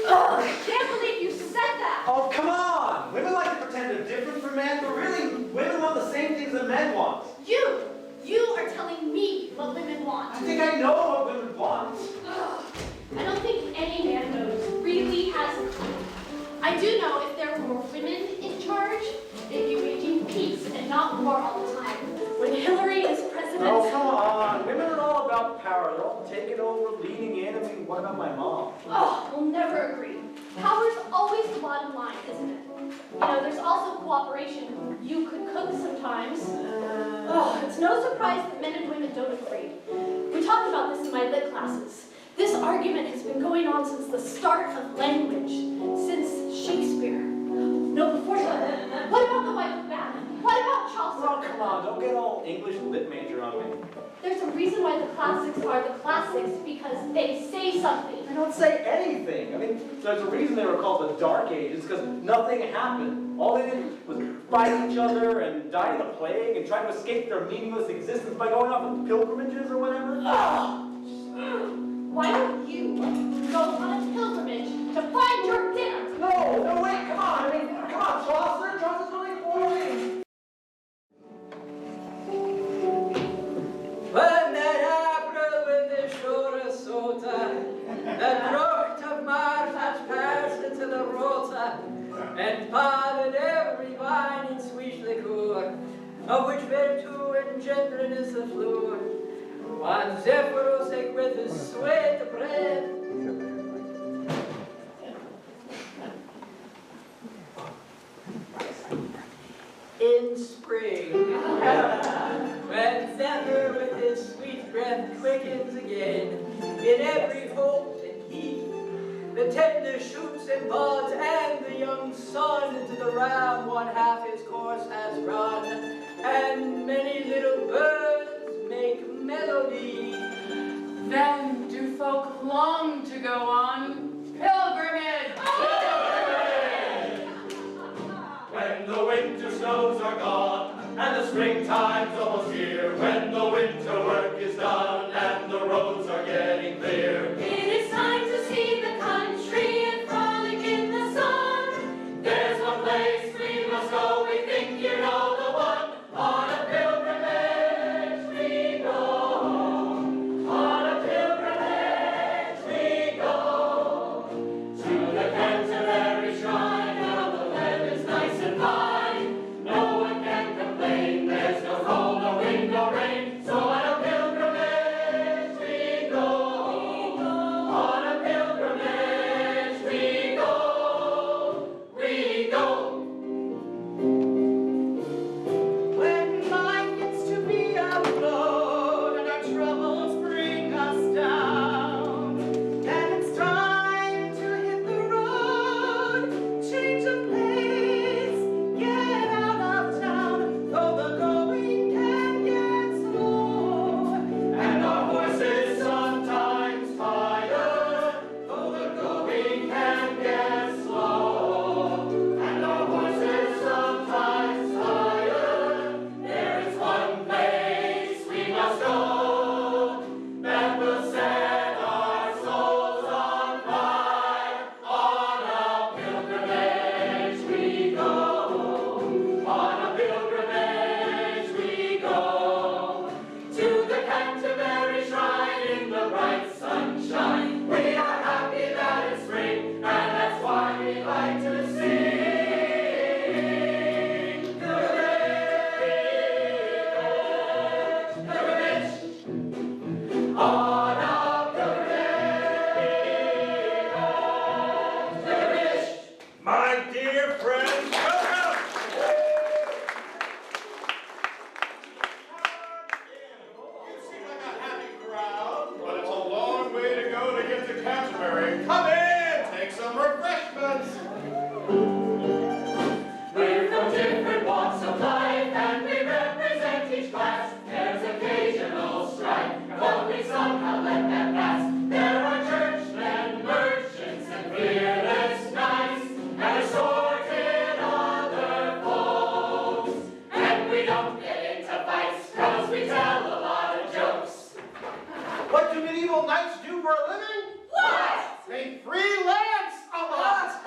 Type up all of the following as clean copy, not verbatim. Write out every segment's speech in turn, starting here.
I can't believe you said that! Oh, come on! Women like to pretend they're different from men, but really, women want the same things that men want. You are telling me what women want. I think I know what women want. I don't think any man knows, really has a clue. I do know if there were women in charge, they'd be waging peace and not war all the time. When Hillary is president... Oh, come on. Women are all about power. They're all taking over, leading in. I mean, what about my mom? Oh, we'll never agree. Power's always the bottom line, isn't it? You know, there's also cooperation. You could cook sometimes. Oh, it's no surprise that men and women don't agree. We talked about this in my lit classes. This argument has been going on since the start of language, since Shakespeare. No, before that. What about the Wife of Bath? What about Chaucer? Oh, come on. Don't get all English lit major on me. There's a reason why the classics are the classics, because they say something. They don't say anything. I mean, there's a reason they were called the Dark Ages, because nothing happened. All they did was fight each other and die of the plague and try to escape their meaningless existence by going off on pilgrimages or whatever. Why don't you go on a pilgrimage to find your dinner? No, wait, come on. I mean, come on, Chaucer. Chaucer's only 4 weeks. When that April with the shore of Sota, the drucht of March hath passed into the Rota, and parted every vine in sweet liquor, of which virtue engendering is the floor. One Zephyrus eke with his sweet breath, in spring, when Zephyr with his sweet breath quickens again, in every hope and heath, the tender shoots and buds and the young sun into the ram one half his course has run, and many little birds make melody. Then do folk long to go on pilgrimage. When the winter snows are gone and the springtime's almost here, when the winter work is done and the roads are getting clear, It is time to see the country and frolic in the sun. there's one place we must go, we think you know the one. On a pilgrimage we go, on a pilgrimage we go, to the Canterbury Shrine. Now the land is nice and fine, no one can complain, there's no cold, no wind, no rain. So on a pilgrimage we go, on a pilgrimage we go, we go. When life gets to be a load and our troubles bring us down, then it's time to hit the road, change of pace, get out of town, though the going can get slow. And our horses sometimes tire, though the going can get slow. And our horses sometimes tire. There is one place we must go that will set our souls on fire. On a pilgrimage we go, on a pilgrimage we go, to the Canterbury Shrine in the bright sunshine. We are happy that it's spring, and that's why we like to sing. Pilgrimage, pilgrimage, on a pilgrimage, pilgrimage. My dear friends, welcome! You seem like a happy crowd, but it's a long way to go to get to Canterbury. Come in, take some refreshments. We're from different walks of life, and we represent each class. There's occasional strife, but we somehow let that pass. There are churchmen, merchants, and fearless knights, and assorted other folks. And we don't get into fights, 'cause we tell a lot of jokes. What do usual knights do for a living? What? They freelance a lot.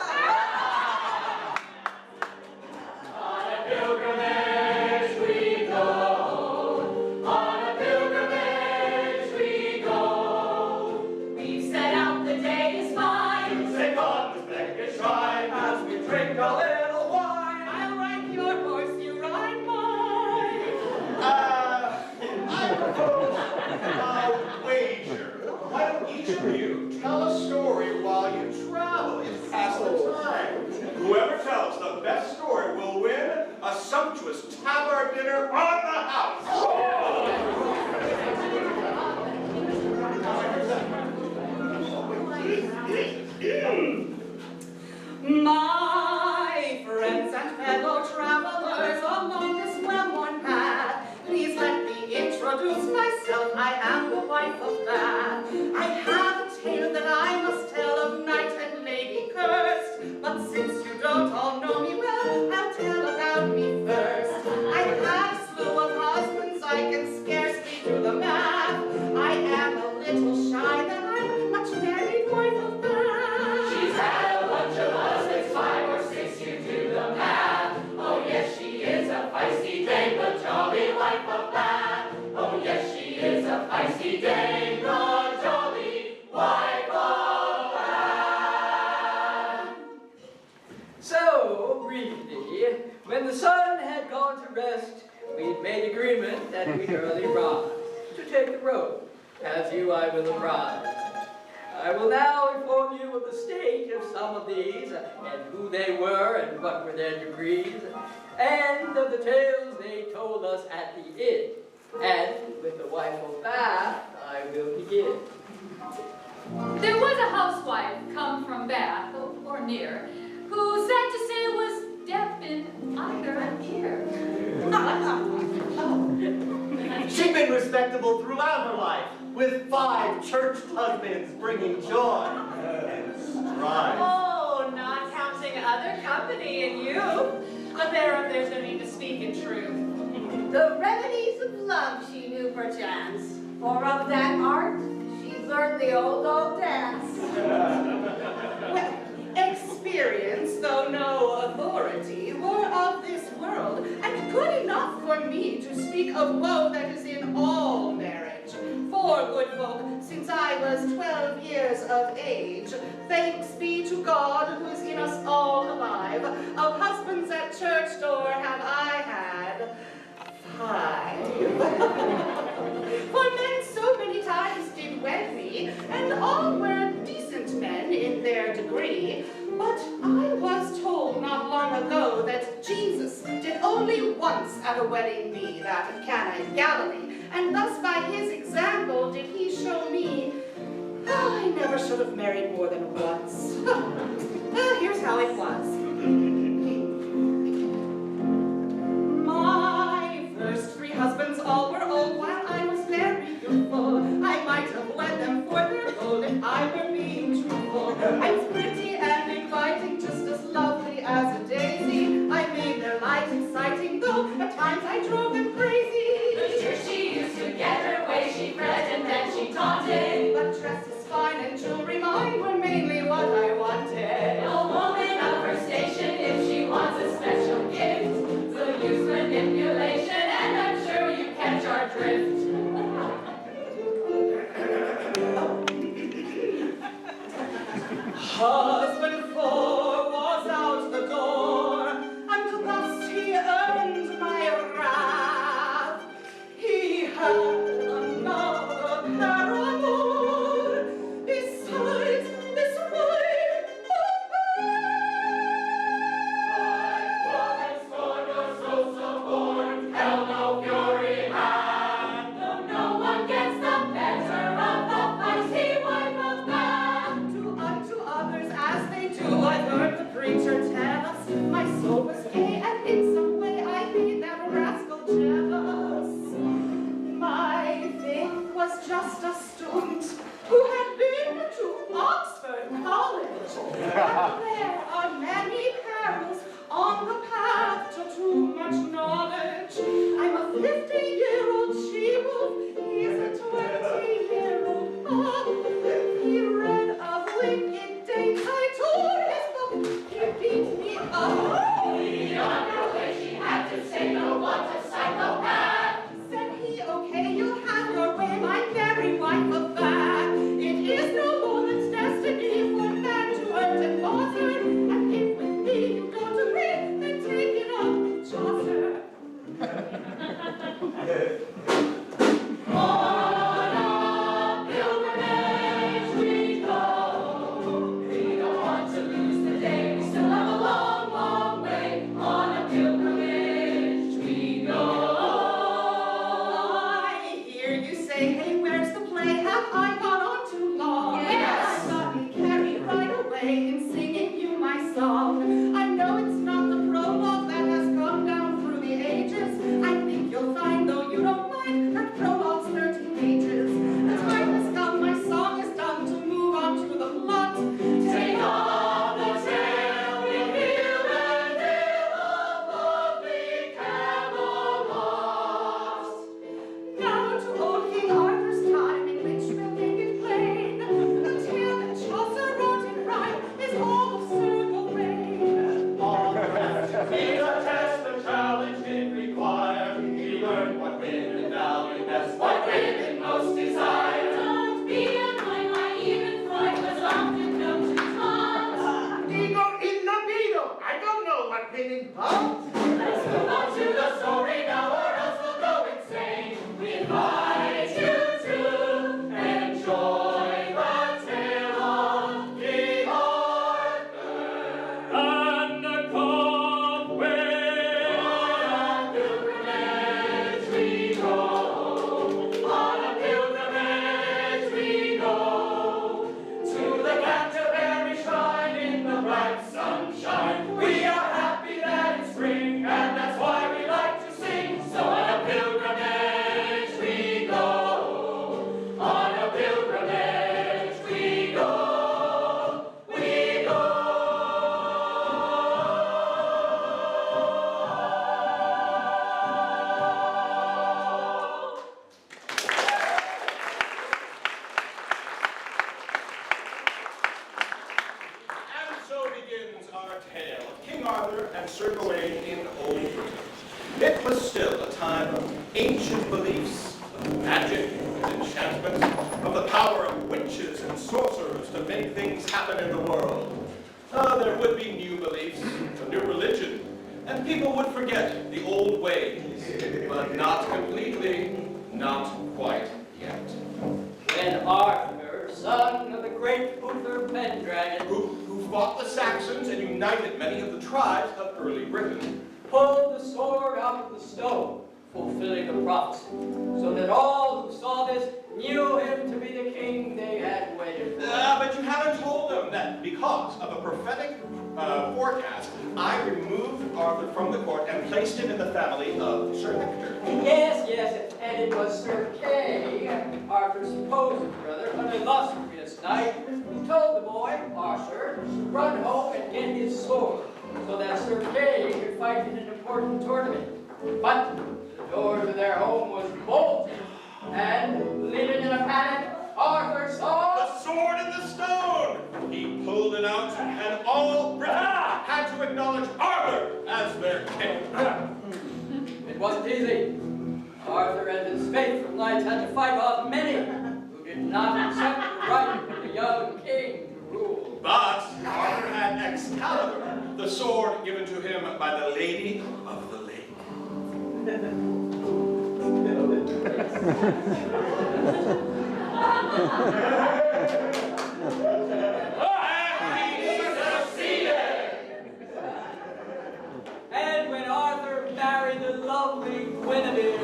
On a pilgrimage we go. On a pilgrimage we go. We've set out, the day is fine. To take on this Beckish shrine. As we drink a little wine. I'll ride your horse, you ride mine. I propose a wager. Why don't each of you tell a story while you travel and pass the time? Whoever tells the best story will win a sumptuous tabard dinner on the house. My friends and fellow travelers along this well-worn path, please let me introduce myself. I am the wife of Bath. I have a tale that I must tell of knight and lady cursed, but since you don't all know me well, I'll tell about me first. I've had a slew of husbands, I can scarcely do the math. I am a little shy that I'm much married wife of Bath. She's had a bunch of husbands, 5 or 6, you do the math. Oh yes, she is a feisty dame, the jolly wife of Bath. Oh yes, she is a feisty dame, the jolly wife of Bath. So, briefly, when the sun had gone to rest, we'd made agreement that we'd early rise to take the road, as you I will apprise. I will now inform you of the state of some of these, and who they were, and what were their degrees, and of the tales they told us at the inn. And with the wife of Bath, I will begin. There was a housewife come from Bath, or near, who sad to say was deaf in either ear. She'd been respectable throughout her life, with 5 church husbands bringing joy and strife. Oh, not counting other company in youth, but there's no need to speak in truth. The remedies of love she knew perchance, for of that art she's learned the old dance. Well, experience, though no authority, were of this world, and good enough for me to speak of woe that is in all marriage. For, good folk, since I was 12 years of age, thanks be to God who is in us all alive, of husbands at church door have I had 5. For men so many times did wed me, and all were decent men in their degree. But I was told not long ago that Jesus did only once at a wedding be, that of Cana in Galilee, and thus by his example did he show me I never should have married more than once. Here's how it was. My first 3 husbands all were old while I was very youthful. I might have wed them for their gold if I were being truthful. I was pretty and inviting, just as lovely as a daisy. I made their lives exciting, though at times I drove them crazy. The church she used to get her way, she fret and then she taunted. But dresses fine and jewelry mine were mainly what I wanted. A woman of her station, if she wants a special gift, will use manipulation, and I'm sure you catch our drift. Husband 4 was out the door, and thus he earned my wrath. He had another paramour, besides this wife of Woman scorned or so suborned, hell no fury had. Though no one gets the better of the feisty wife of Bath. unto others as they do. I've heard the preacher tell us my soul was gay, and in some way I made that rascal jealous. My Vic was just a student who had been to Oxford College. But there are many perils on the path to too much knowledge. I'm a 50-year-old she-wolf, he's a 20-year-old of the power of witches and sorcerers to make things happen in the world. There would be new beliefs, a new religion, and people would forget the old ways, but not completely, not quite yet. When Arthur, son of the great Uther Pendragon, Who fought the Saxons and united many of the tribes of early Britain, pulled the sword out of the stone, fulfilling the prophecy, so that all who saw this knew him to be the king they had waited for. But you haven't told them that because of a prophetic forecast, I removed Arthur from the court and placed him in the family of Sir Hector. Yes, and it was Sir Kay, Arthur's supposed brother, an illustrious knight, who told the boy, Arthur, to run home and get his sword, so that Sir Kay could fight in an important tournament. But the door to their home was bolted, and, living in a panic, Arthur saw The sword in the stone! He pulled it out, and all Britain had to acknowledge Arthur as their king. It wasn't easy. Arthur and his faithful knights had to fight off many who did not accept the right of the young king to rule. But Arthur had Excalibur, the sword given to him by the Lady of the Lake. And when Arthur married the lovely Guinevere,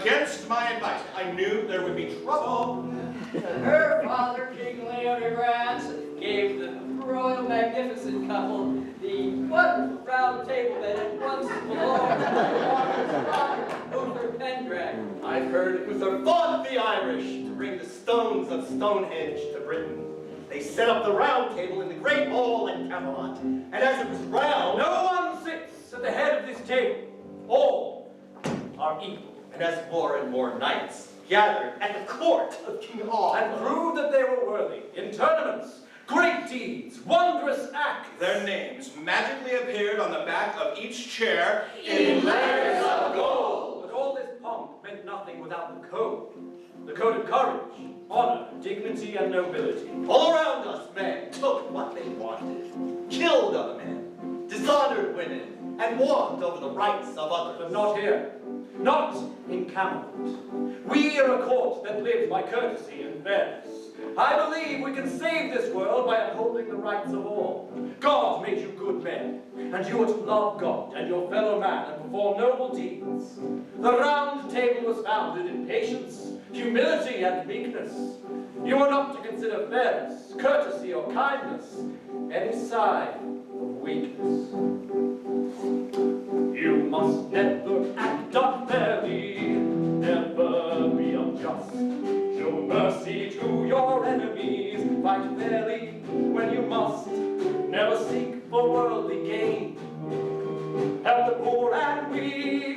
Against my advice, I knew there would be trouble. her father, King Leodegrance, gave the royal magnificent couple the wonderful round table that had once belonged to Arthur's father, Uther Pendragon. I've heard Uther fought the Irish to bring the stones of Stonehenge to Britain. They set up the round table in the great hall in Camelot, and as it was round, no one sits at the head of this table. All are equal. And as more and more knights gathered at the court of King Arthur and proved that they were worthy in tournaments, great deeds, wondrous acts, Their names magically appeared on the back of each chair in layers of gold. But all this pomp meant nothing without the code. The code of courage, honor, dignity, and nobility. All around us, men took what they wanted, killed other men, dishonored women, and walked over the rights of others. But not here. Not in Camelot. We are a court that lives by courtesy and fairness. I believe we can save this world by upholding the rights of all. God made you good men, and you are to love God and your fellow man and perform noble deeds. The round table was founded in patience, humility, and meekness. You are not to consider fairness, courtesy, or kindness any sign of weakness. You must never act unfairly, never be unjust. Show mercy to your enemies, fight fairly when you must. Never seek for worldly gain, help the poor and weak.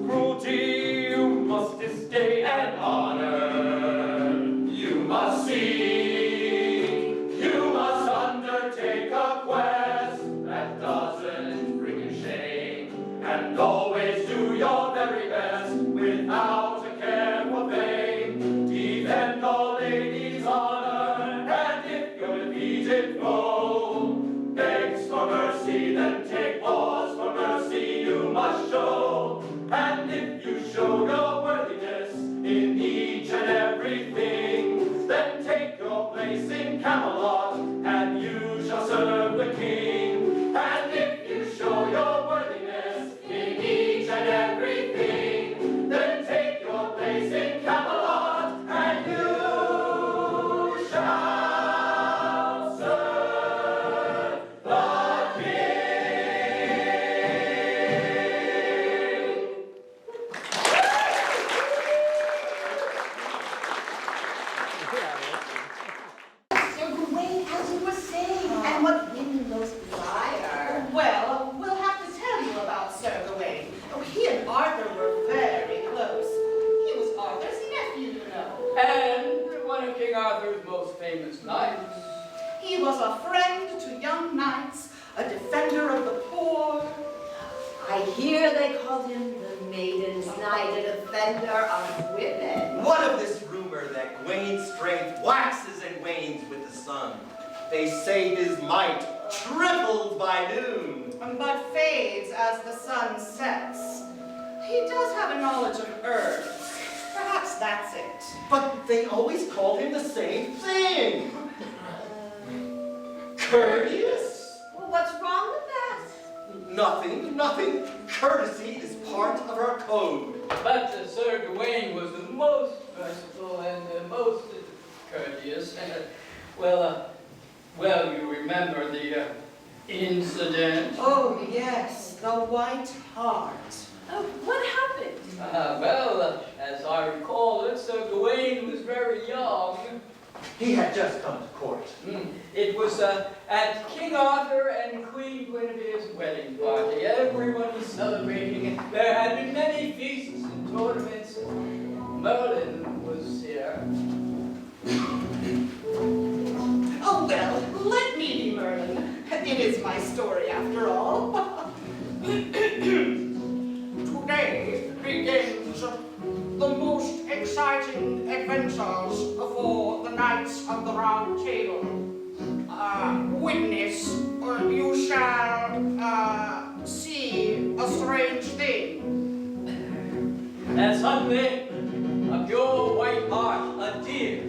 Cruelty you must disdain, and honor you must seek. You must undertake a quest that doesn't bring you shame, and always do your very best without a care for fame. Defend the lady's honor, and if your defeated foe begs for mercy, then take pause for mercy you must show. And if you show your worthiness in each and everything, then take your place in Camelot, and you shall serve the king. And if you show your worthiness in each and everything, then take your place in Camelot, and you shall serve the king. Sir Gawain, as you were saying, and what women most desire. Well, we'll have to tell you about Sir Gawain. Oh, he and Arthur were very close. He was Arthur's nephew, you know. And one of King Arthur's most famous knights. He was a friend to young knights, a defender of the poor. I hear they called him the Maiden's Knight, a defender of women. What of this rumor, that Gawain's strength waxes and wanes with the sun. They say his might triples by noon. But fades as the sun sets. He does have a knowledge of herbs. Perhaps that's it. But they always call him the same thing. Courteous? Well, what's wrong with that? Nothing, nothing. Courtesy is part of our code. But Sir Gawain was the most merciful and the most courteous. And, well, you remember the incident? Oh, yes, the White Hart. Oh, what happened? As I recall it, Sir Gawain was very young. He had just come to court. It was at King Arthur and Queen Guinevere's wedding party. Everyone was celebrating. There had been many feasts and tournaments. Merlin was here. Oh, well, let me be Merlin. It is my story, after all. Today begins the most exciting adventures for the Knights of the Round Table. Witness, you shall see a strange thing. And suddenly, a pure white hart, a deer,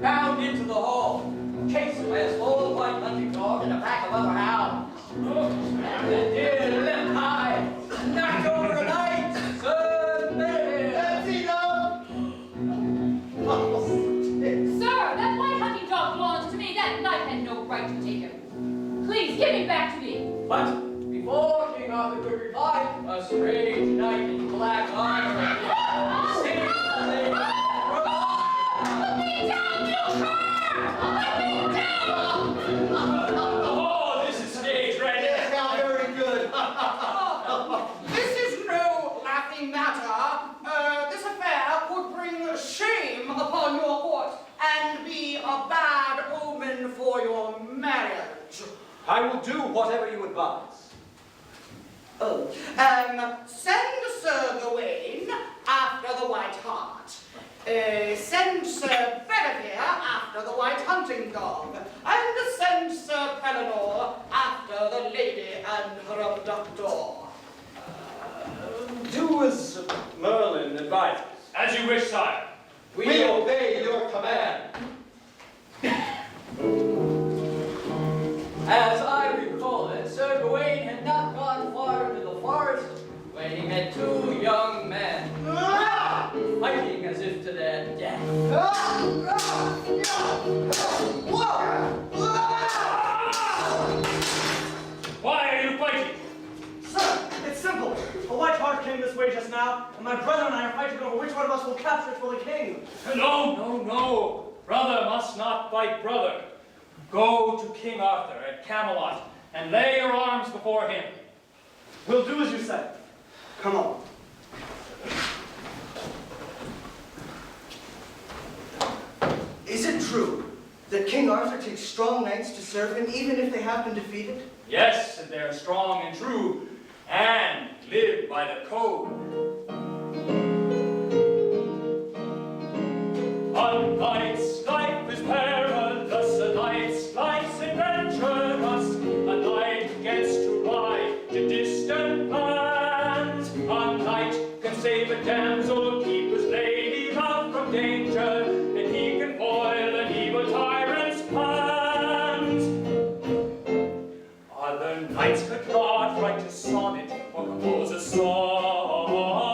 bounded into the hall, chased by a small white hunting dog and a pack of other hounds. And the deer leapt high, knocked over a knight, Sir Merlin. Sir, that white hunting dog belongs to me. That knight had no right to take him. Please, give him back to me. But before King Arthur could reply, a strange knight in black armor seized the lady. Put me down, you cur! Put me down! Oh, this is stage ready. Yes, now very good. This is no laughing matter. This affair would bring shame upon your court and be a bad omen for your marriage. I will do whatever you advise. Oh, send Sir Gawain after the White Hart. Send Sir Bedivere after the white hunting dog. And send Sir Pellinore after the lady and her abductor. Do as Merlin advises. As you wish, sire. We obey your command. As I recall it, Sir Gawain had not gone far into the forest when he met two young men fighting as if to their death. Why are you fighting? Sir, it's simple. A white hart came this way just now, and my brother and I are fighting over which one of us will capture it for the king. No. Brother must not fight brother. Go to King Arthur at Camelot and lay your arms before him. We'll do as you say. Come on. Is it true that King Arthur takes strong knights to serve him, even if they have been defeated? Yes, and they're strong and true, and live by the code. A knight's life is perilous, a knight's life's adventurous. A knight gets to ride to distant lands. A knight can save a damsel, keep his lady love from danger, and he can foil an evil tyrant's plans. Other knights could not write a sonnet or compose a song.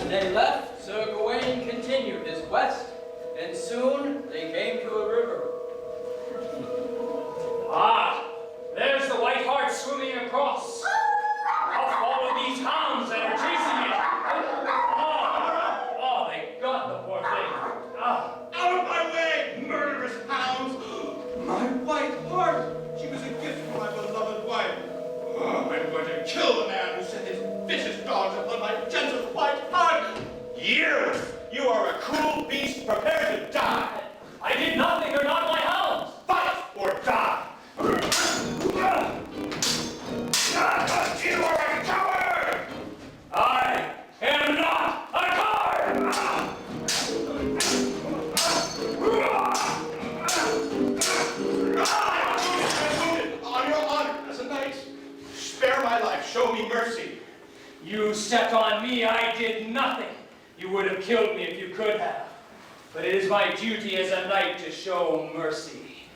When they left, Sir Gawain continued his quest, and soon they came to a river. Ah, there's the White Hart swimming across. I'll follow these hounds that are chasing it. Oh, they got the poor thing. Ah. Out of my way, murderous hounds! My white hart! She was a gift from my beloved wife. Oh, I'm going to kill the man who set his vicious dogs upon my gentle white hart! You are a cruel beast prepared to die! I did nothing, they're not my hounds! Fight or die! You are a coward! I am not a coward! On your honor as a knight, spare my life, show me mercy. You set on me, I did nothing. You would have killed me if you could have. But it is my duty as a knight to show mercy.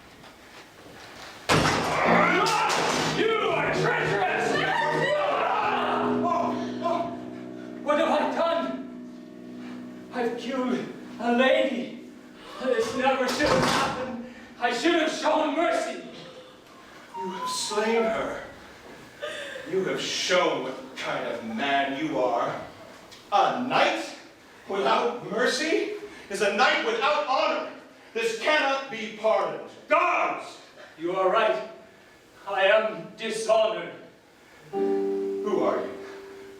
You are treacherous! What have I done? I've killed a lady. This never should have happened. I should have shown mercy. You have slain her. You have shown what kind of man you are. A knight without mercy is a knight without honor. This cannot be pardoned. Guards! You are right. I am dishonored. Who are you?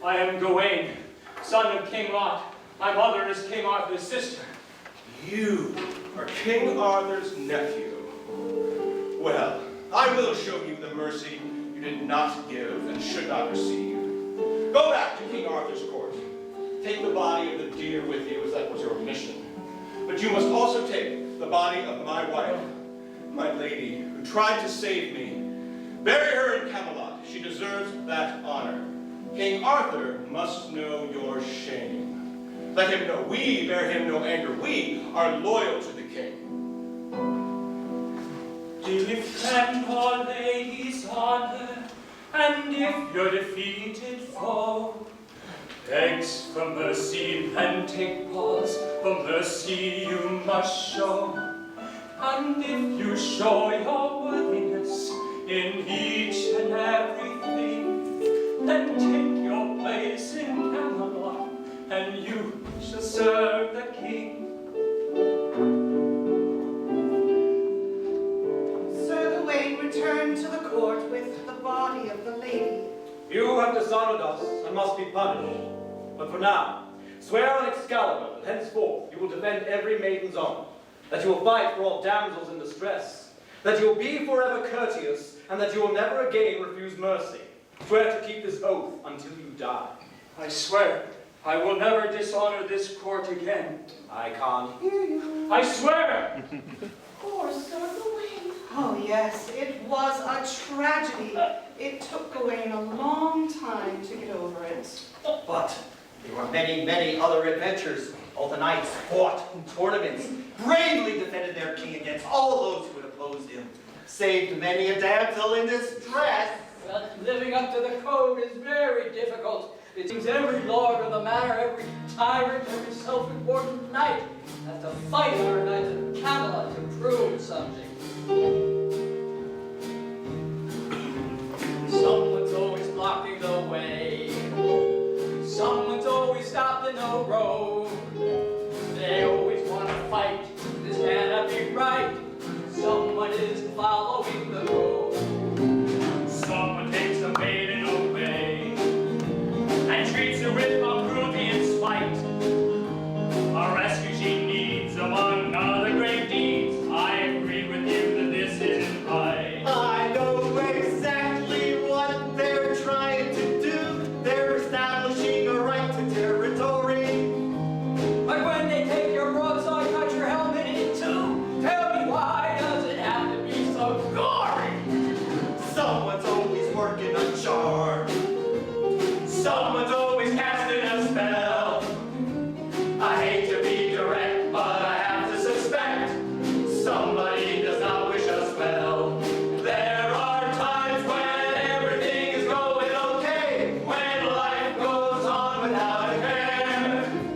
I am Gawain, son of King Lot. My mother is King Arthur's sister. You are King Arthur's nephew. Well, I will show you the mercy you did not give and should not receive. Go back to King Arthur's court. Take the body of the deer with you, as that was your mission. But you must also take the body of my wife, my lady, who tried to save me. Bury her in Camelot. She deserves that honor. King Arthur must know your shame. Let him know we bear him no anger. We are loyal to the king. Defend our lady's honor, and if your defeated foe begs for mercy, then take pause. For mercy you must show. And if you show your worthiness in each and everything, then take your place in Camelot, and you shall serve the king. Sir Gawain returned to the court with the body of the lady. You have dishonored us and must be punished. But for now, swear on Excalibur that henceforth you will defend every maiden's honor, that you will fight for all damsels in distress, that you will be forever courteous, and that you will never again refuse mercy. Swear to keep this oath until you die. I swear I will never dishonor this court again. I can't hear you. I swear! Poor Sir Gawain. Oh yes, it was a tragedy. It took Gawain a long time to get over it. But there were many, many other adventures. All the knights fought in tournaments, bravely defended their king against all those who had opposed him, saved many a damsel in distress. But living up to the code is very difficult. It seems every lord of the manor, every tyrant, every self-important knight has to fight our knights of Camelot to prove something. Someone's always blocking the way. Someone's always stopped in the road. They always want to fight. This cannot be right. Someone is following the road. Someone takes a maiden away and treats her with cruelty and spite. A rescue she needs among other great deeds. I agree with you that this isn't right. I know exactly what they're trying to do. They're establishing a right to territory. But when they take your broadside, cut your helmet in two, tell me why does it have to be so gory? Someone's always working a charm. Someone's always casting a spell. I hate to be direct, but I have to suspect somebody does not wish us well. There are times when everything is going okay, when life goes on without a care.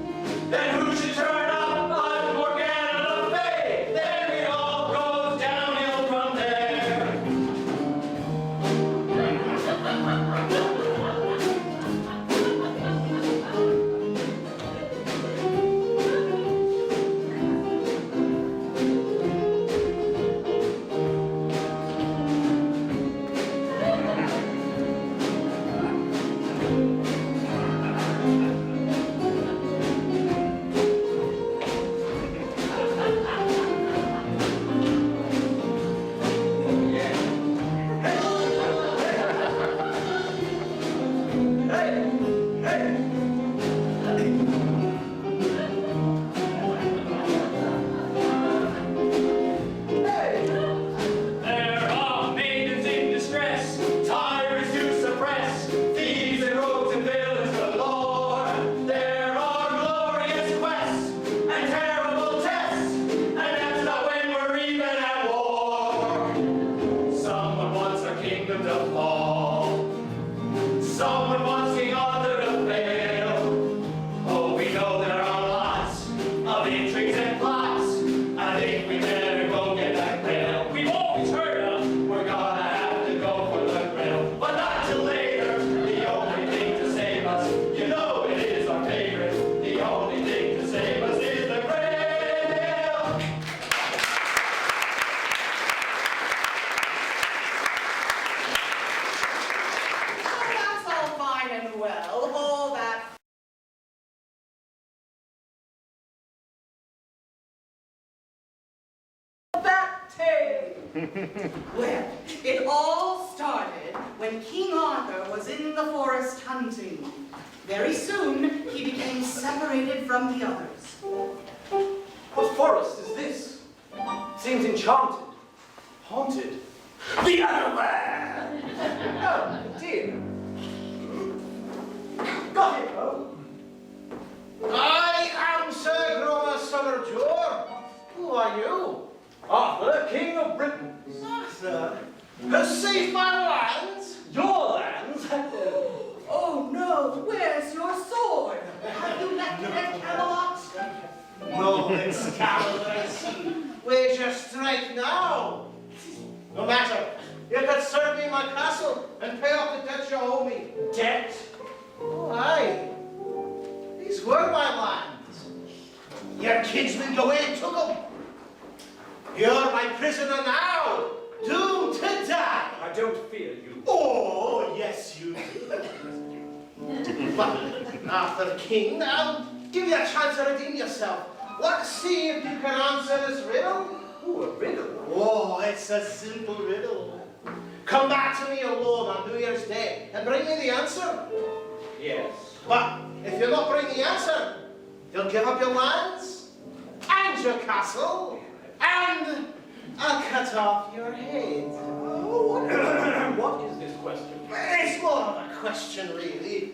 Well, it all started when King Arthur was in the forest hunting. Very soon, he became separated from the others. What forest is this? Seems enchanted. Haunted. The Otherwhere! Oh, dear. Got it, oh. I am Sir Groma Summerjord. Who are you? Arthur, King of Britain. Arthur? Has saved my lands? Your lands? Oh no, where's your sword? Have you left it at Camelot? No, it's cavaliers. Where's your strike now? No matter. You could serve me my castle and pay off the debt you owe me. Debt? Oh, aye. These were my lands. Your kinsman Gawain took them. You're my prisoner now, doomed to die. I don't fear you. Oh, yes, you do. But, Arthur King, I'll give you a chance to redeem yourself. Let's see if you can answer this riddle. Ooh, a riddle? Oh, it's a simple riddle. Come back to me alone on New Year's Day and bring me the answer. Yes. But if you not bring the answer, you'll give up your lands and your castle and I'll cut off your head. Oh, what is this question? It's more of a question, really.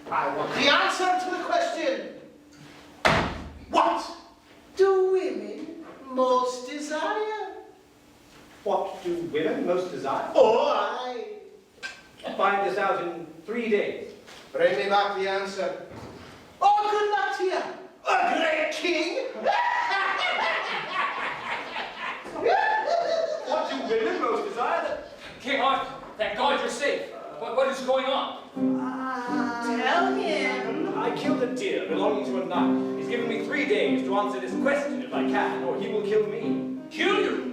I want the answer to the question. What do women most desire? What do women most desire? Oh, aye. I'll find this out in 3 days. Bring me back the answer. Oh, good luck to you, a great king. What do women most desire? King Arthur, thank God you're safe. What is going on? Tell him. I killed a deer belonging to a knight. He's given me 3 days to answer this question if I can, or he will kill me. Kill you?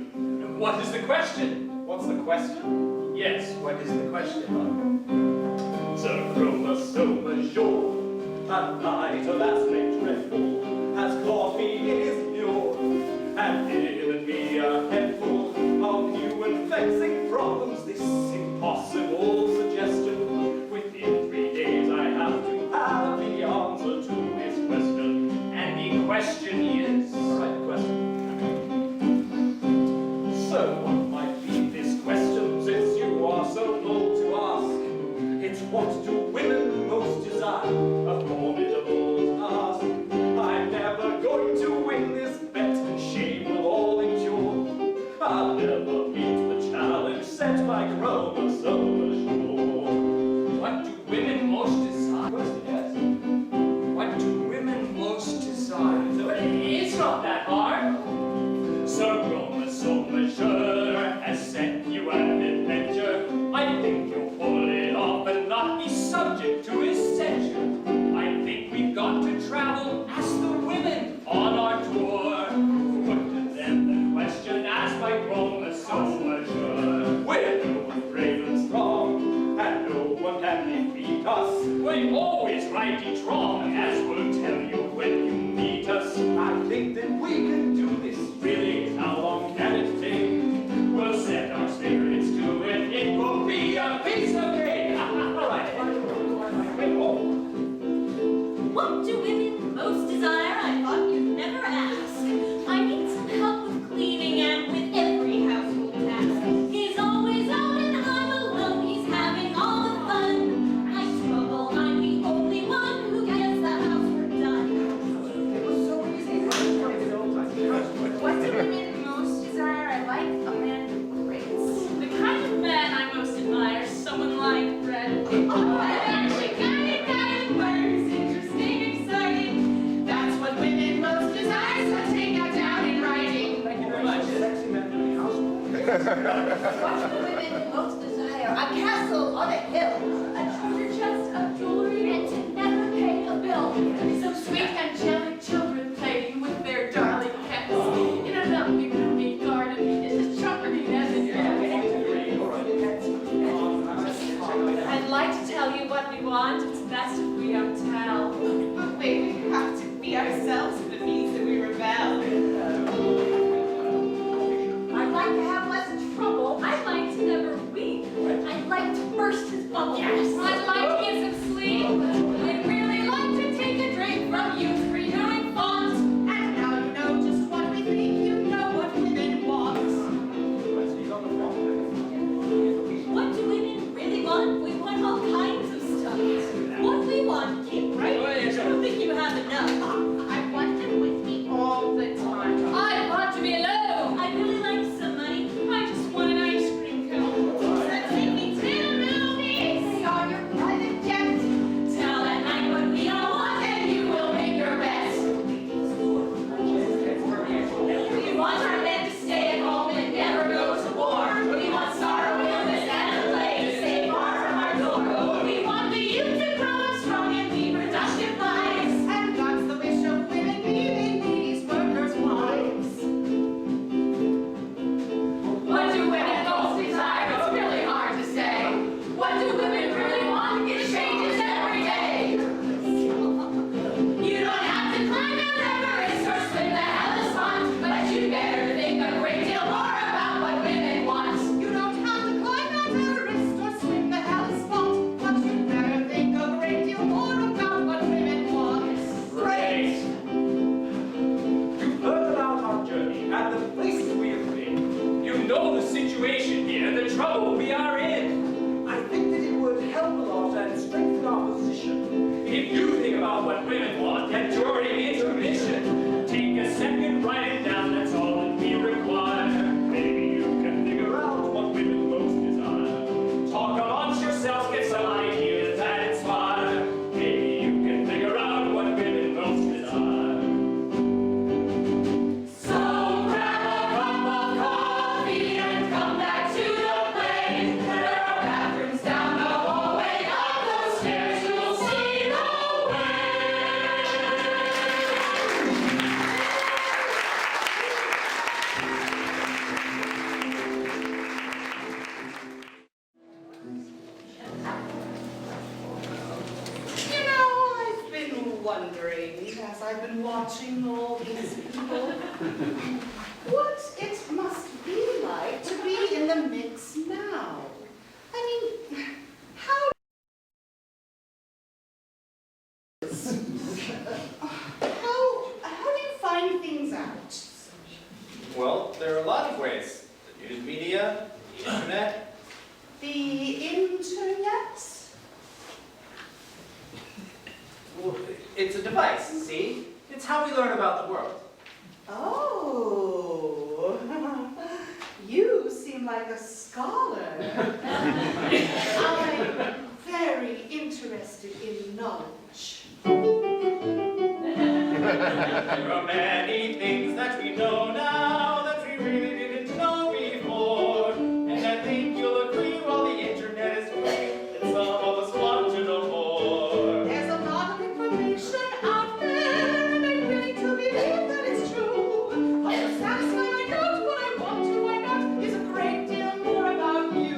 What is the question? What's the question? Yes, what is the question? Sir Major, that knight of aspect dreadful has caught me in his lure, and given me a headful of new and vexing problems. This impossible suggestion. Within 3 days I have to have the answer to this question. and the question is? Right question. So what might be this question, since you are so bold to ask? It's what do women most desire? A formidable task. I'm never going to win this bet, and shame will all endure. I'll never meet the challenge set by Grover so assured. What do women most desire? Yes. What do women most desire? It's not that hard. Sir Roma so mature has sent you an adventure. I think you'll pull it off and not be subject to his censure. I think we've got to travel as the women on our tour. Put to them the question asked by Roma so mature. We're no brave and strong, and no one can defeat us. We always right each wrong, as we'll tell you when you meet us. I think that we can do this. Really, how long can it take? We'll set our spirits to it. It will be a piece of cake. All right. What do women most desire? I thought you'd never ask. I need some help with cleaning and with every household task. He's always out and I'm alone. He's having all the fun. I struggle. I'm the only one who gets the housework done. It was so easy. What do women most desire? I like a man who grates. The kind of man I most admire is someone like Brad Pitt. Actually, kind of works, interesting, exciting. That's what women most desire, so take that down in writing. Thank you very much. Sexy man doing housework. What do women most desire? A castle on a hill. A treasure chest of jewelry and to never pay a bill. Some sweet angelic children playing with their darling pets in a lovely garden. It's a chocolate as in your I'd like to tell you what we want. It's best if we don't tell. But wait, we have to be ourselves if it means that we rebel. I'd like to have less trouble women want, and during intermission, take a second, write it down, that's all that we require. Maybe you can figure out what women most desire. Talk amongst yourselves, get some ideas that inspire. Maybe you can figure out what women most desire. So grab a cup of coffee and come back to the place. There are bathrooms down the hallway, up those stairs, you'll see the way. You know, I've been wondering, as I've been watching all these people, what it must be like to be in the mix now. I mean, how do you find things out? Well, there are a lot of ways. The news media, the internet. The internet? Well, it's a device, see? It's how we learn about the world. Oh, you seem like a scholar. I'm very interested in knowledge. There are many things that we know now that we really didn't know before. And I think you'll agree while the internet is free that some of us want to know more. There's a lot of information out there, and I really do believe that it's true. But to satisfy my doubt, what I want to find out is a great deal more about you.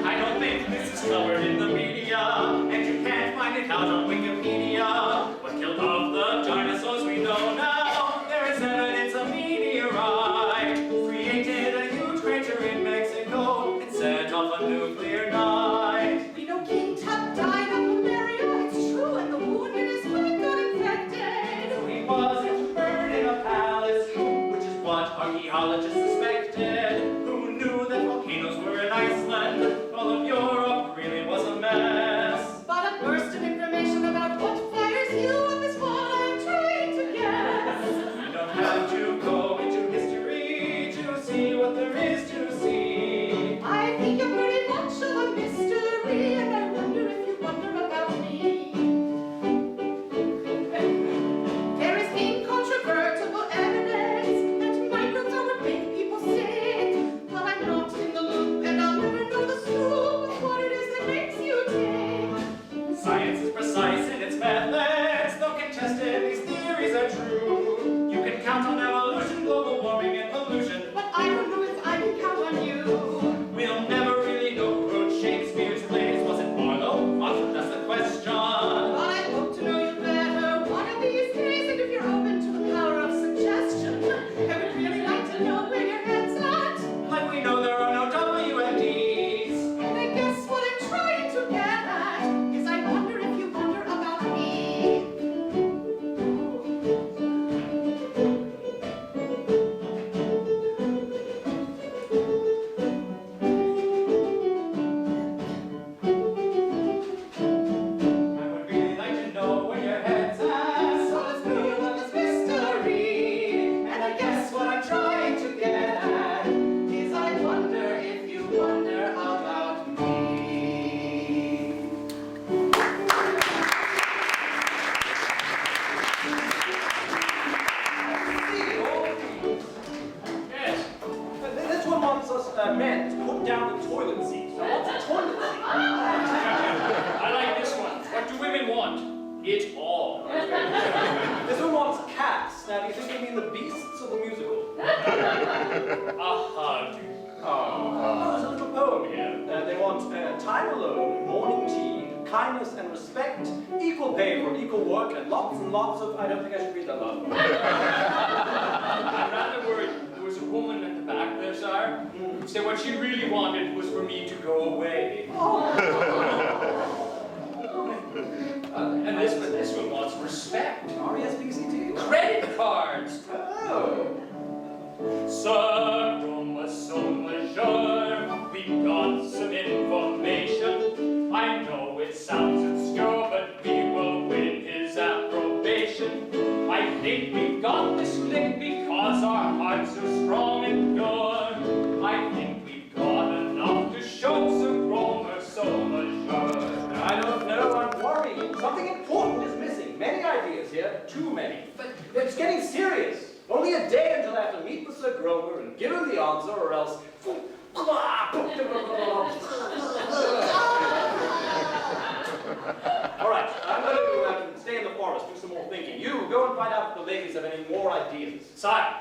I don't think this is covered in the media, and you can't find it out on Wikipedia. What killed off the dinosaurs we know now? There is evidence a meteorite created a huge crater in Mexico and set off a nuclear night. We know King Tut died of malaria, it's true, and the wound in his leg got infected. He wasn't burned in a palace, which is what archaeologists suspected. Who knew that volcanoes were in Iceland? All of Europe really was a mess. But a burst of information about what fires you up is what I'm trying to guess. You don't have to go into history to see what there is to see. I think you're very much of a mystery, and I wonder if you wonder about me. There is incontrovertible evidence that microbes are what make people sick. But I'm not in the loop, and I'll never know the scoop of what it is that makes you tick. Science is precise in its methods, though contested, these theories are true. You can count on evolution, global warming, and pollution. But I don't know if I can count on you. We'll never really know who wrote Shakespeare's plays. Was it Marlowe? Often that's the question. But I hope to know you better one of these days, and if you're open to the power of suggestion, I would really like to know where your head's at. Like we know there are no WMDs. And I guess what I'm trying to get at is I wonder if you wonder about me. I would really like to know where your head's at. So let's build up this mystery. And I guess what I'm trying to get at Is I wonder if you wonder about me. Yes. This one wants us men to put down the toilet seat. What's a toilet seat? I like this one. What do women want? It all. This one wants cats. Now, do you think they mean the Beasts or the musical? A hug. Oh, there's a little poem here. They want time alone, morning tea, kindness and respect, equal pay for equal work, and lots of. I don't think I should read that last one. I'm rather worried there was a woman at the back there, sire, who said what she really wanted was for me to go away. And this one wants respect. R-E-S-P-C-T? Credit cards. Oh. Sir, we've got some information. I know it sounds obscure, but we will win his approbation. think we've got this lick because our hearts are strong and pure. I think we've got enough to show some Romer so mature. I don't know, I'm worried. Something important is missing. Many ideas here, too many. But it's getting serious. Only a day until I have to meet with Sir Grover and give him the answer, or else... All right, I'm going to stay in the forest, do some more thinking. You, go and find out if the ladies have any more ideas. Sire.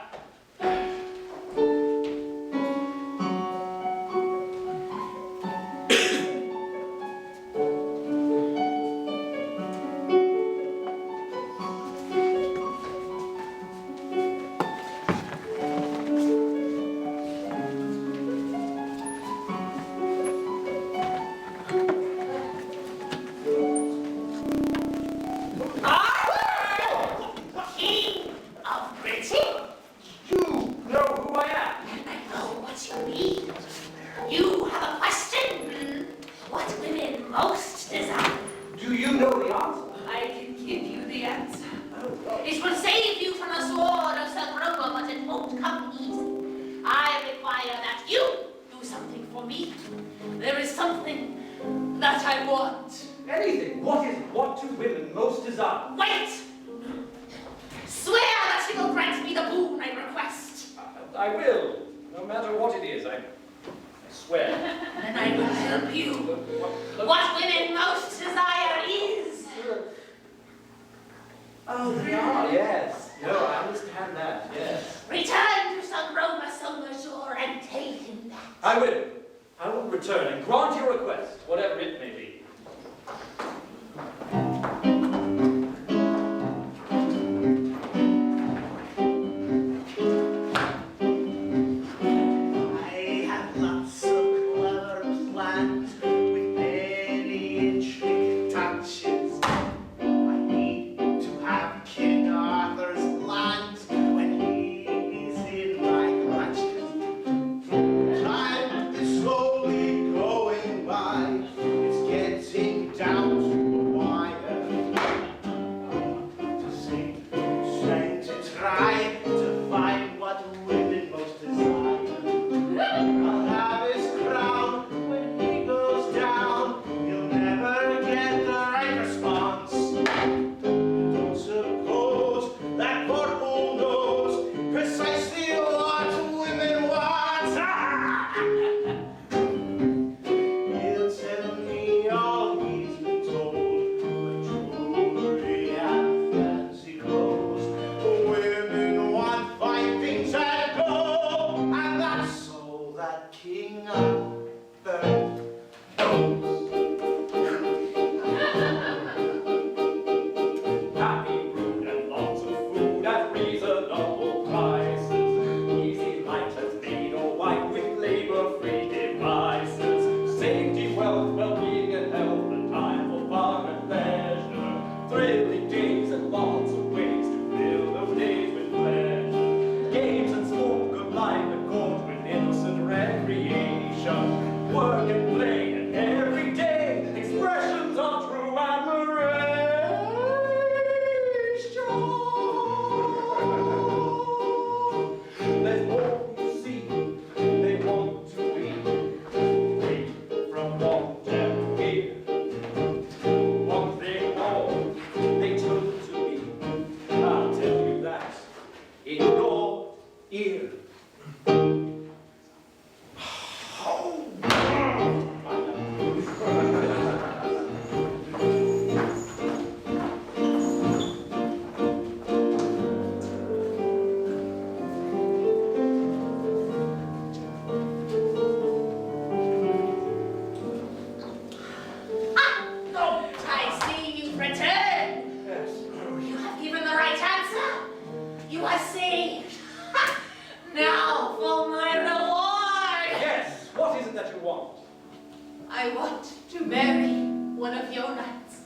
I want to marry one of your knights.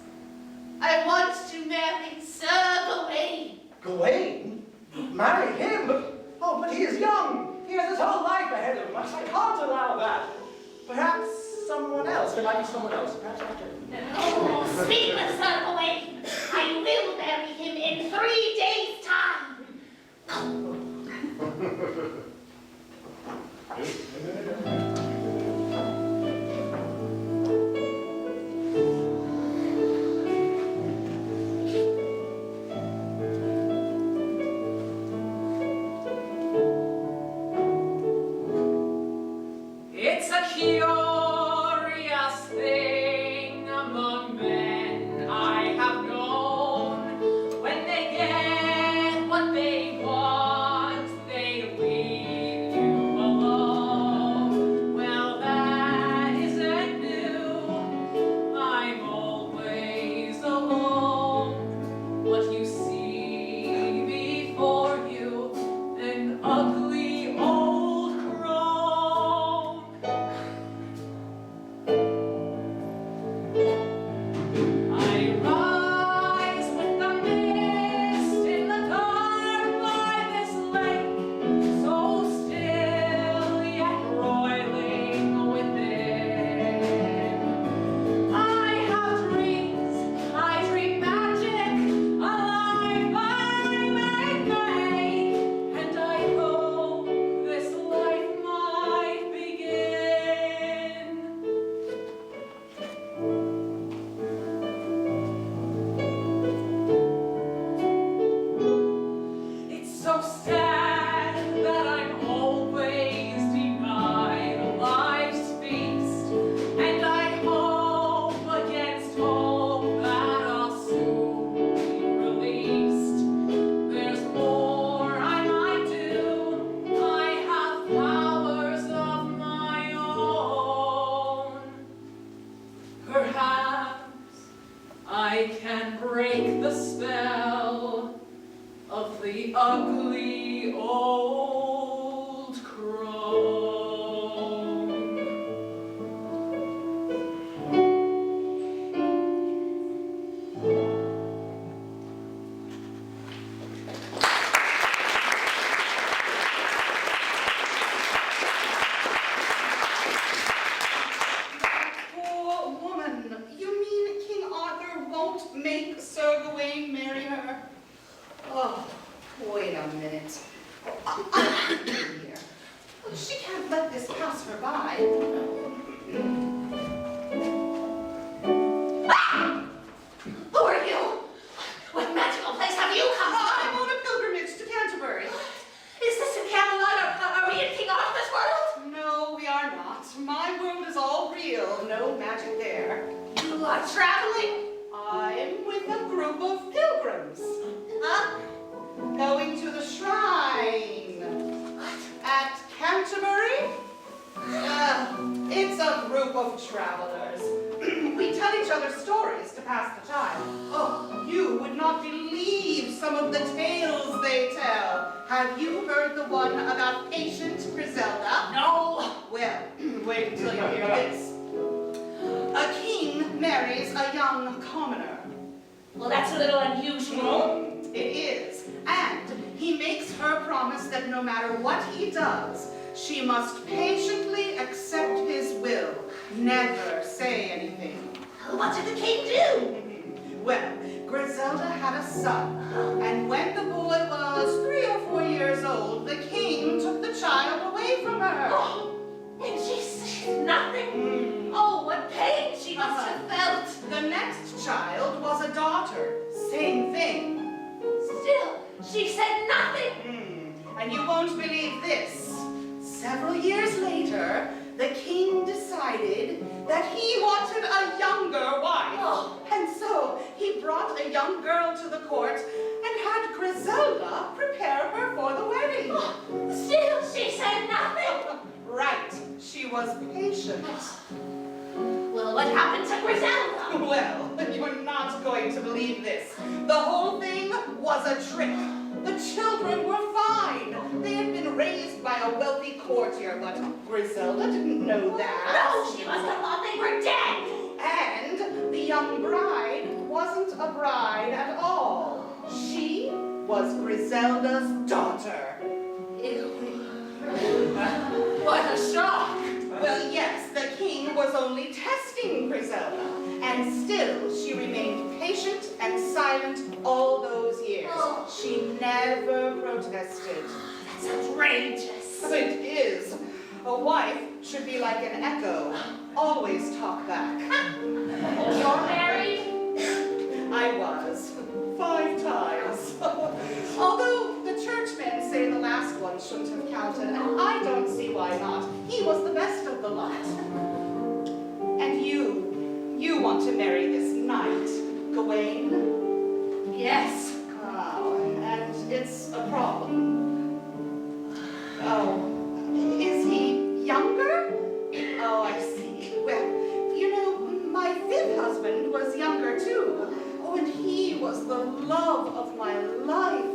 I want to marry Sir Gawain. Gawain? Marry him? But he is young. He has his whole life ahead of him. I can't allow that. Perhaps someone else. There might be someone else. Perhaps I can. Oh, speak with Sir Gawain. I will marry him in 3 days' time. It's a curious thing among men I have known. When they get what they want, they leave you alone. Well, that isn't new. I'm always alone. What you see before you, an ugly old crone. I rise with the mist in the dark by this lake, so still yet roiling within. I have dreams, I dream magic, alive by midday, and I hope this life might begin. It's so sad that I'm always denied life's feast, and I hope against hope that I'll soon be released. There's more I might do. I have powers of my own. Perhaps I can break the spell of the ugly old crone. Poor woman. You mean King Arthur won't make Sir Gawain marry her? Oh, wait a minute. Here. She can't let this pass her by. Who are you? What magical place have you come from? I'm on a pilgrimage to Canterbury. Is this in Camelot, or are we in King Arthur's world? No, we are not. My world is all real. No magic there. You are traveling? I'm with a group of pilgrims. Huh? Going to the shrine. At Canterbury? It's a group of travelers. We tell each other stories to pass the time. Oh, you would not believe some of the tales they tell. Have you heard the one about patient Griselda? No. Well, wait until you hear this. A king marries a young commoner. Well, that's a little unusual. It is. And he makes her promise that no matter what he does, she must patiently accept his will, never say anything. What did the king do? Well, Griselda had a son, and when the boy was 3 or 4 years old, the king took the child away from her. Oh, and she's nothing. Oh, what pain she must have felt. The next child was a daughter. Same thing. Still, she said nothing. And you won't believe this. Several years later, the king decided that he wanted a younger wife. Oh. And so he brought a young girl to the court and had Griselda prepare her for the wedding. Oh, still, she said nothing. Right. She was patient. Well, what happened to Griselda? Well, you're not going to believe this. The whole thing was a trick. The children were fine. They had been raised by a wealthy courtier, but Griselda didn't know that. No, she must have thought they were dead. And the young bride wasn't a bride at all. She was Griselda's daughter. Ew. What a shock. Well, yes, the king was only testing Griselda, and still she remained patient and silent all those years. Oh. She never protested. That's outrageous. It is. A wife should be like an echo, always talk back. You're married? I was. 5 times. Although the churchmen say the last one shouldn't have counted, and I don't see why not. He was the best of the lot. And you want to marry this knight, Gawain? Yes. Oh, and it's a problem. Oh, is he younger? Oh, I see. Well, you know, my 5th husband was younger too. Oh, and he was the love of my life.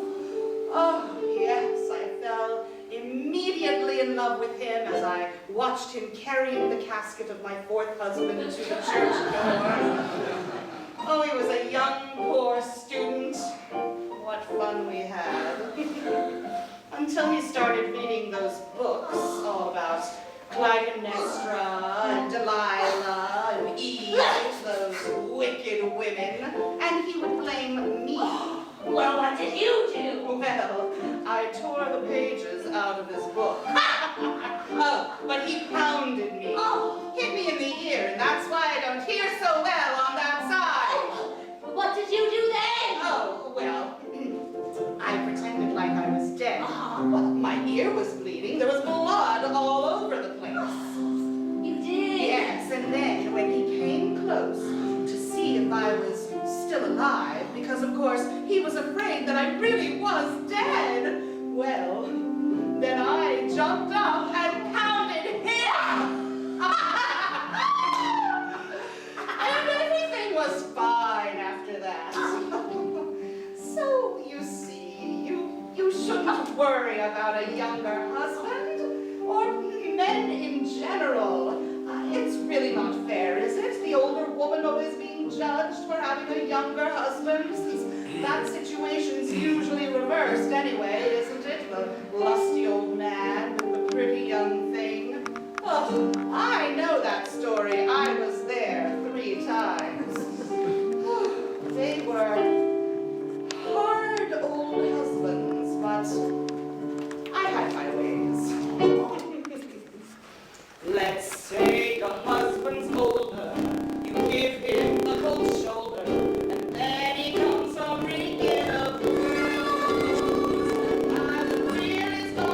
Oh, yes, I fell immediately in love with him as I watched him carrying the casket of my 4th husband to the church door. Oh, he was a young, poor student. What fun we had. Until he started reading those books all about Clytemnestra and Delilah and Eve, those wicked women, and he would blame me. Well, what did you do? Well, I tore the pages out of his book. Oh, but he pounded me. Hit me in the ear, and that's why I don't hear so well on that side. What did you do then? Oh, well, I pretended like I was dead. Well, my ear was bleeding. There was blood all over the place. You did? Yes, and then when he came close to see if I was still alive, because of course he was afraid that I really was dead, well, then I jumped up and pounded him. And everything was fine after that. So, you see, you shouldn't worry about a younger husband, or men in general. It's really not fair, is it? The older woman always being judged for having a younger husband, since that situation's usually reversed anyway, isn't it? The lusty old man with the pretty young thing. Oh, I know that story. I was there 3 times. They were hard old husbands, but I had my ways. Let's say your husband's older, you give him the cold shoulder, and then he comes from reeking of bruise. And the rear is gone.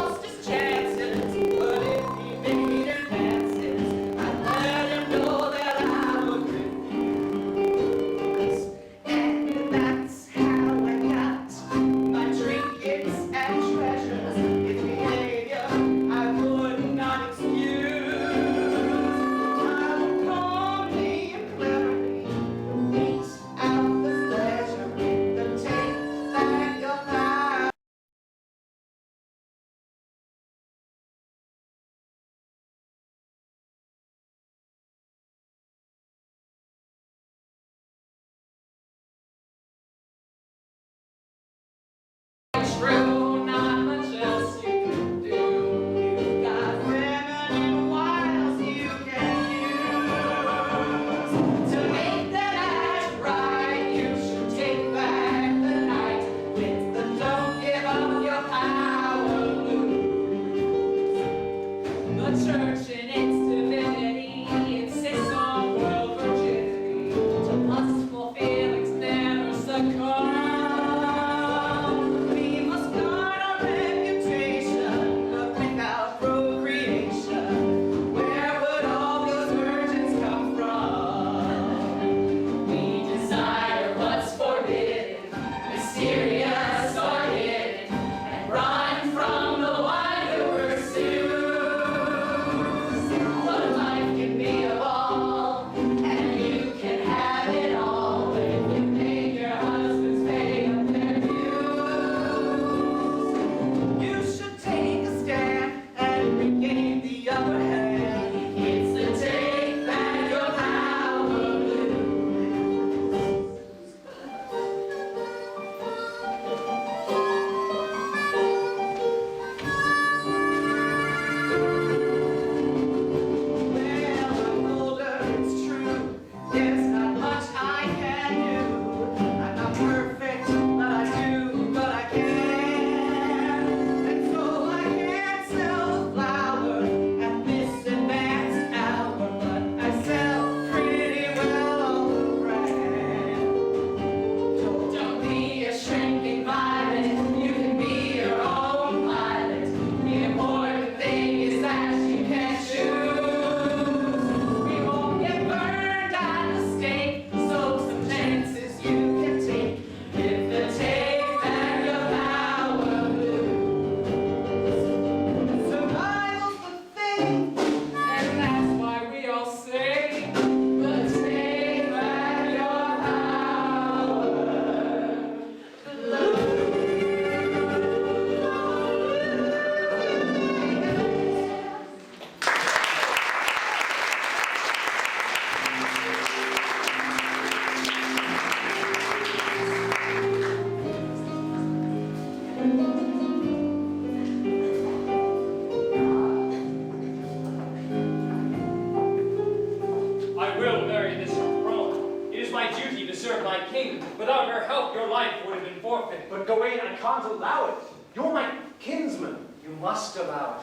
forfeit. But Gawain, I can't allow it. You're my kinsman. You must allow it.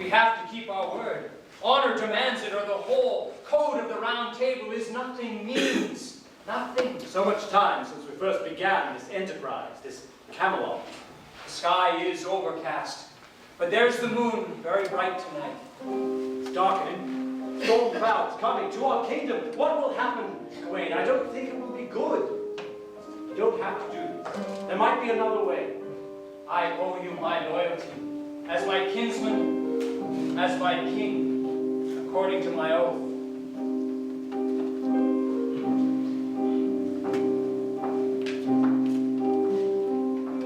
We have to keep our word. Honor demands it, or the whole code of the Round Table is nothing, means nothing. So much time since we first began this enterprise, this Camelot. The sky is overcast, but there's the moon, very bright tonight. It's darkening. Storm clouds coming to our kingdom. What will happen, Gawain? I don't think it will be good. You don't have to do this. There might be another way. I owe you my loyalty, as my kinsman, as my king, according to my oath.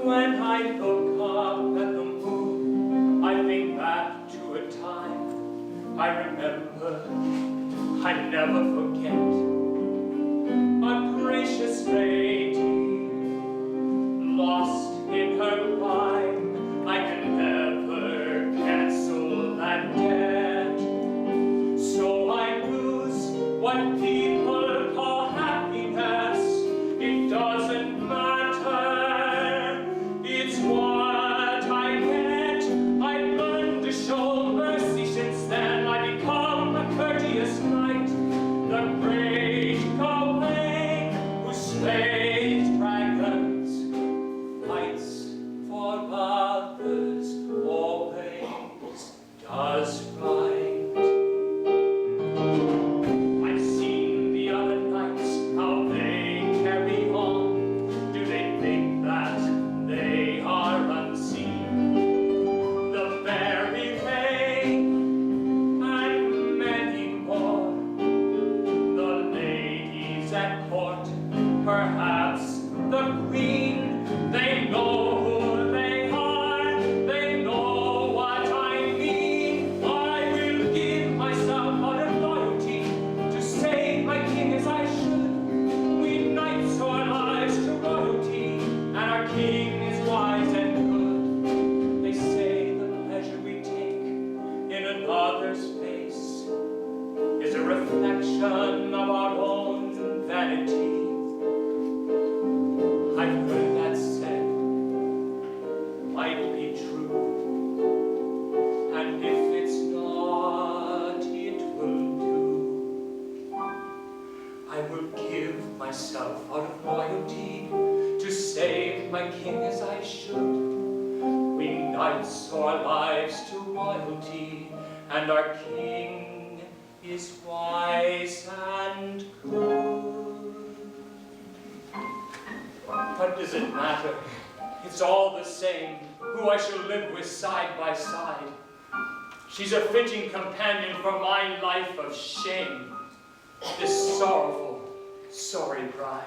When I look up at the moon, I think back to a time I remember, I never forget. A gracious lady, lost in her prime, I can never cancel that debt. So I lose what people call happiness. It doesn't matter. It's what I get. I've learned to show mercy since then. I become a courteous knight, the great Gawain, who slays dragons, fights for others, always does right. I've seen the other knights, how they carry on. Do they think that they are unseen? The very rain and many more. The ladies at court, perhaps the queen, they know who they are, they know what I mean. I will give myself out of loyalty to save my king as I should. We knights owe our lives to royalty, and our king is wise and good. They say the pleasure we take in another's face is a reflection of our own vanity. I've heard that said, might be true, and if it's not, it will do. I will give myself out of loyalty to save my king as I should. We knights owe our lives to royalty, and our king is wise and good. What does it matter? It's all the same who I shall live with side by side. She's a fitting companion for my life of shame, this sorrowful, sorry bride.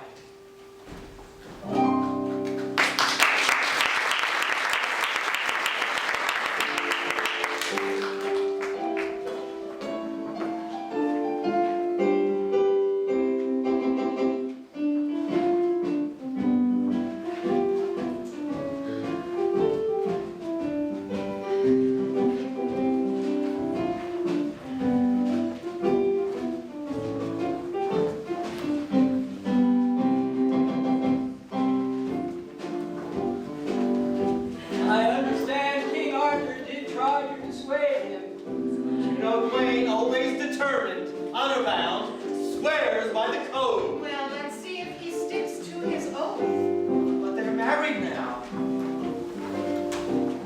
I understand King Arthur did try to dissuade him. You know, Gawain, always determined, honor-bound, swears by the code. Well, let's see if he sticks to his oath. But they're married now.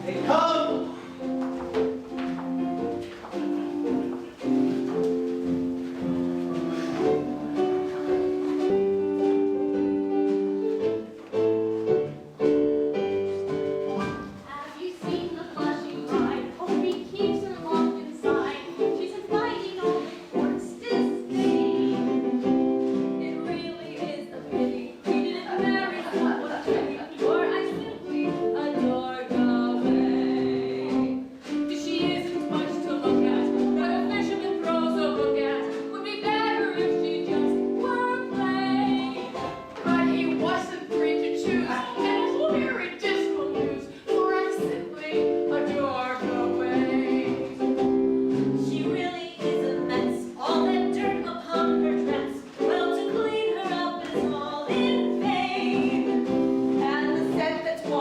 They come. Have you seen the blushing bride? Hope he keeps her locked inside. She's inviting all the courts to stay. It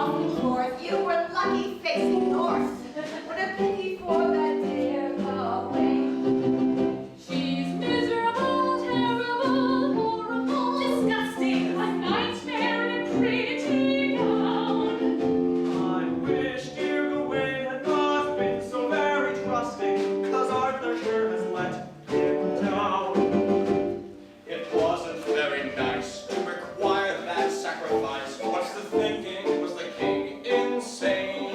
off north. You were lucky facing north. What a pity for that dear Gawain. She's miserable, terrible, horrible, disgusting, a nightmare in a pretty gown. I wish dear Gawain had not been so very trusting, 'cause Arthur sure has let him down. It wasn't very nice to require that sacrifice. What's the thinking? Was the king insane?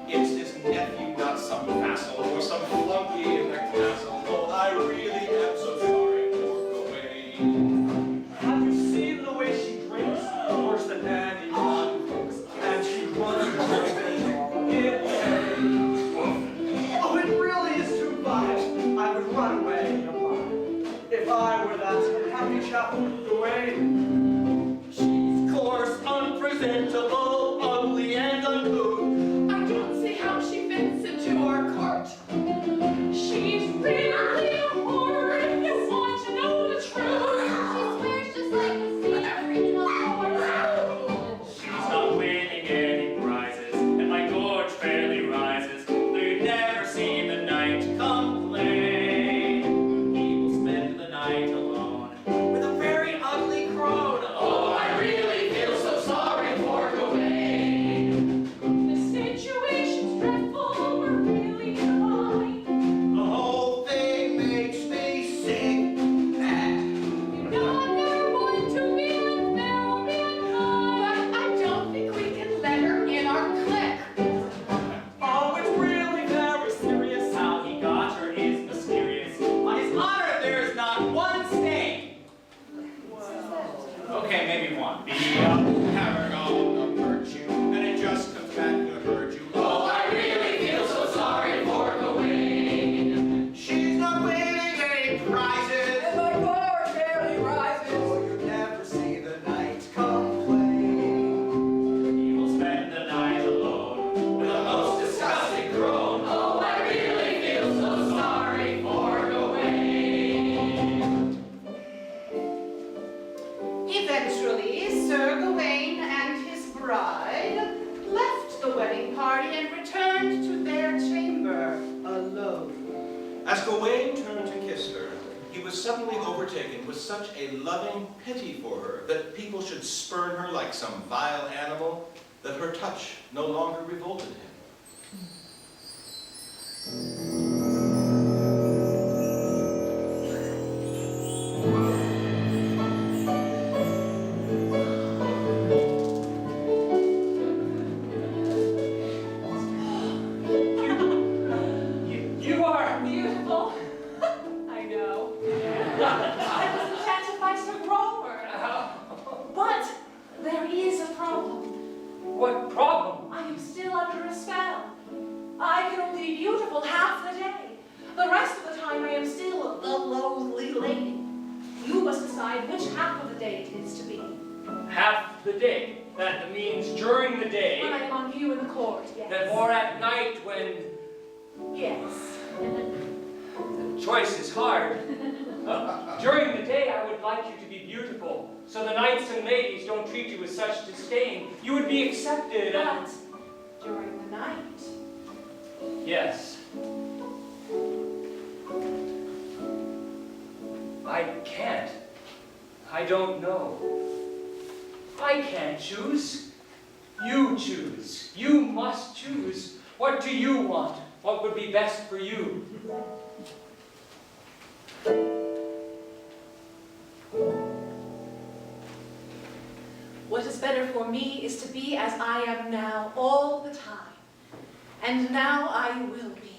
Is his nephew not some vassal or some flunky in the castle? Oh, I really am so sorry for Gawain. Have you seen the way she drinks? Worse than any man thinks. And she runs Oh, it really is too vile. I would run away if I were that happy chap Gawain. She's coarse, unpresentable, ugly, and uncouth. I don't see how she fits into our court. She's really a horror if you want to know the truth. She swears just like the sea in a horse. She's not winning any prizes, and my gorge barely rises. Though you'd never see the knight complain. He will spend the night alone with a very ugly crone. Oh, I really feel so sorry for Gawain. The situation's dreadful, we're really fine. The whole thing makes me sick. You know they're one to be unfair or be unkind. But I don't think we can let her in our clique. Oh, it's really very serious. How he got her is mysterious. On his honor, there is not one stain. Okay, maybe one. The paragon of virtue, and it just comes back to hurt you. Oh, I really feel so sorry for Gawain. She's not winning any prizes. And my gorge barely rises. Oh, you never see the knight complain. He will spend the night alone with a most disgusting crone. Oh, I really feel so sorry for Gawain. Eventually, Sir Gawain and his bride left the wedding party and returned to their chamber alone. As Gawain turned to kiss her, he was suddenly overtaken with such a loving pity for her that people should spurn her like some vile animal, that her touch no longer revolted him. You are Beautiful. I know. I was enchanted by Sir Grover. But there is a problem. What problem? I am still under a spell. I can only be beautiful half the day. The rest of the time I am still the loathly lady. You must decide which half of the day it is to be. Half the day. That means during the day. When I am on view in the court, yes. Then or at night when Yes. the choice is hard. During the day, I would like you to be beautiful, so the knights and ladies don't treat you with such disdain. You would be accepted. But during the night, Yes. I can't. I don't know. I can't choose. You choose. You must choose. What do you want? What would be best for you? what is better for me is to be as I am now all the time. And now I will be.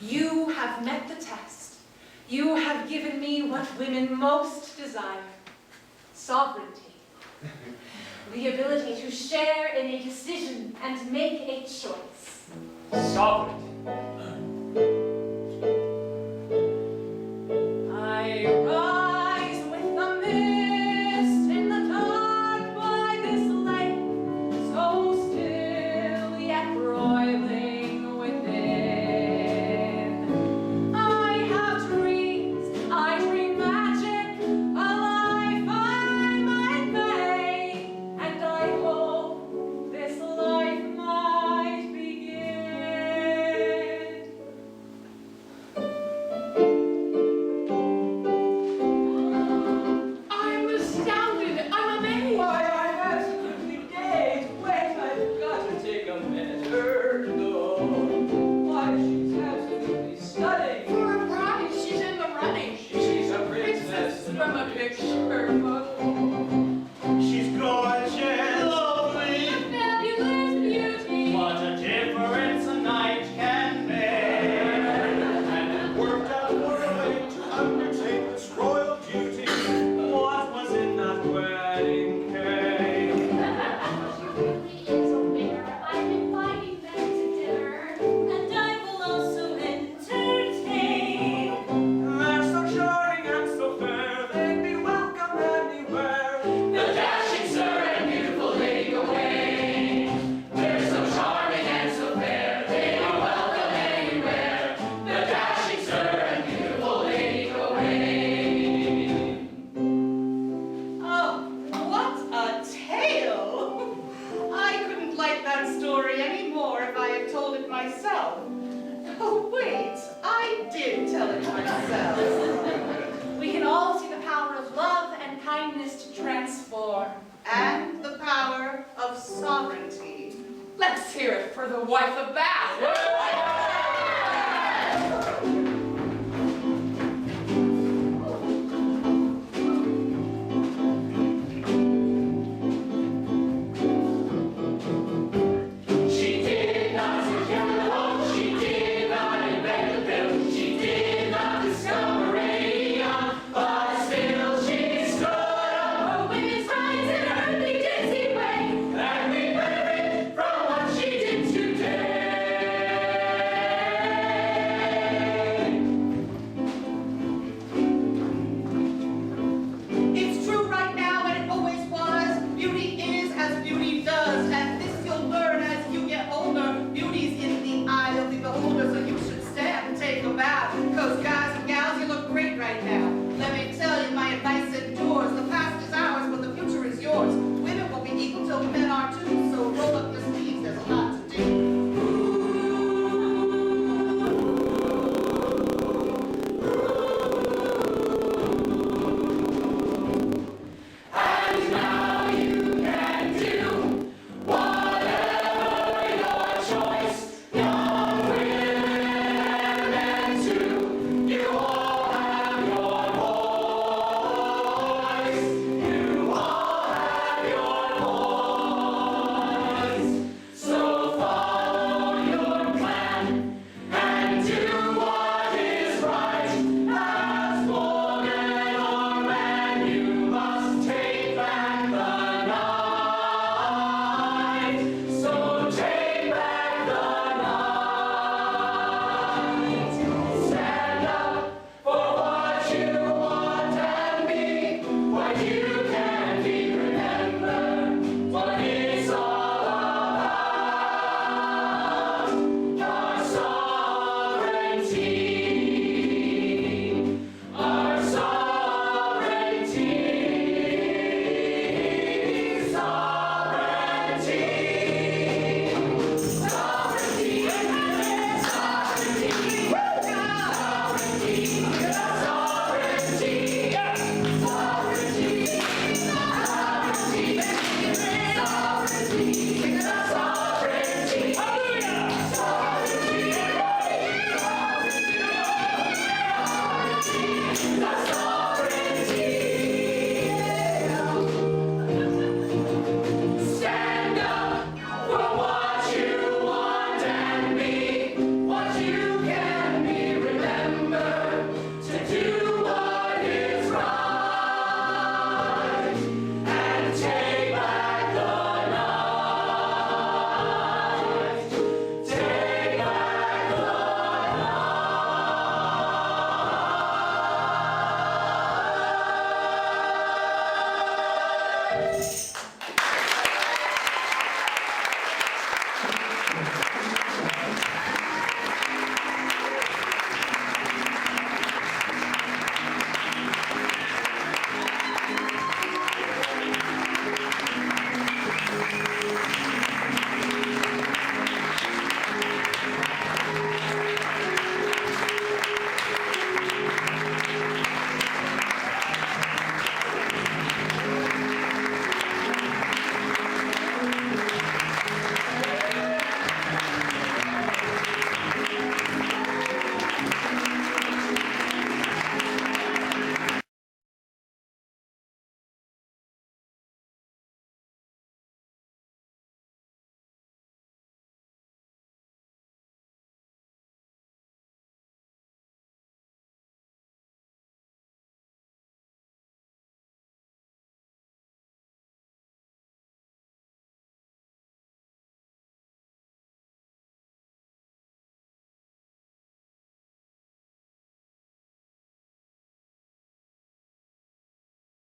You have met the test. You have given me what women most desire. Sovereignty. The ability to share in a decision and make a choice. Sovereignty. I rise with the mist in the dark by this lake, so still yet broiling within. I have dreams, I dream magic, a life I might make, and I hope this worry any more if I had told it myself. Oh, wait, I did tell it myself. We can all see the power of love and kindness to transform. And the power of sovereignty. Let's hear it for the wife of Bath.